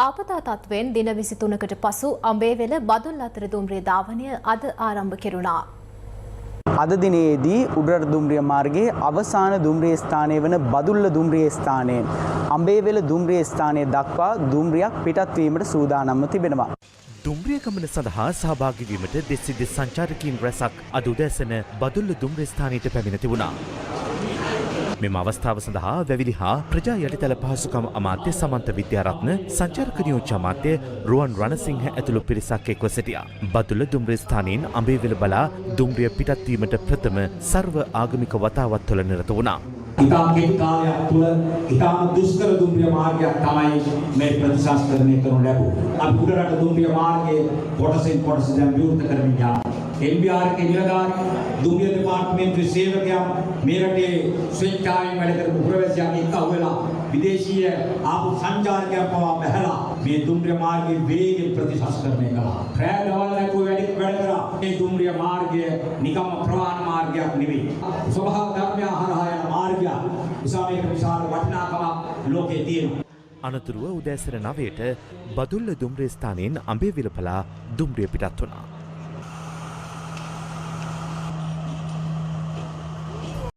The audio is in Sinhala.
ආපදා තත්ත්වයෙන් දින 23කට පසු අඹේවෙල බදුල්ල අතර දුම්රිය ධාවනය අද ආරම්භ කෙරුණා. අද දිනේදී උඩරට දුම්රිය මාර්ගයේ අවසාන දුම්රිය ස්ථානය වන බදුල්ල දුම්රිය ස්ථානයෙන් අඹේවෙල දුම්රිය ස්ථානය දක්වා දුම්රියක් පිටත් වීමට සූදානම්ව තිබෙනවා. දුම්රිය ගමන සඳහා සහභාගී වීමට දෙස් සංචාරකීන් රැසක් අද උදෑසන බදුල්ල දුම්රිය ස්ථානයට පැමිණ තිබුණා. මෙම අවස්ථාව සඳහා වැවිලි හා ප්‍රජා යටිතල පහසුකම් අමාත්‍ය සමන්ත විද්‍යාරත්න සංචාරක නියෝජ්‍ය අමාත්‍ය රුවන් රණසිංහ ඇතුළු පිරිසක් එක්ව සිටියා. බදුල්ල දුම්රිය ස්ථානයෙන් අඹේවෙල බලා දුම්රිය පිටත් වීමට ප්‍රථම සර්ව ආගමික වතාවත් තුළ නිරත වුණා. ඉතාම කෙටි කාලයක් තුළ ඉතාම දුෂ්කර දුම්රිය මාර්ගයක් තමයි මේ ප්‍රතිශාස්ත්‍රණය කරනු ලැබුණේ. අපි උඩරට දුම්රිය මාර්ගයේ කොටසෙන් කොටස දැන් විවෘත කරමින් යනවා. MBR के निलधारी दुनिया डिपार्टमेंट सेवकයන් මේ රටේ ස්වේච්ඡාවෙන් වැඩ කරපු පුරවැසියන් එක්ක වෙලා විදේශීය ආපු සංචාරකයන් පවා බැහැලා මේ දුම්රිය මාර්ගයේ වේගෙන් ප්‍රතිශාස්ත්‍රණය කළා. රැය දවල් නැතුව වැඩ කරා. මේ දුම්රිය මාර්ගය නිකම්ම ප්‍රවාහන මාර්ගයක් නෙවෙයි. ස්වභාව ධර්මය හරහා යන මාර්ගයක්. නිසා මේක විශාල වටිනාකමක් ලෝකේ තියෙනවා. අනතුරුව උදෑසන 9ට බදුල්ල දුම්රිය ස්ථානයෙන් අඹේවිල පලා දුම්රිය පිටත් වුණා.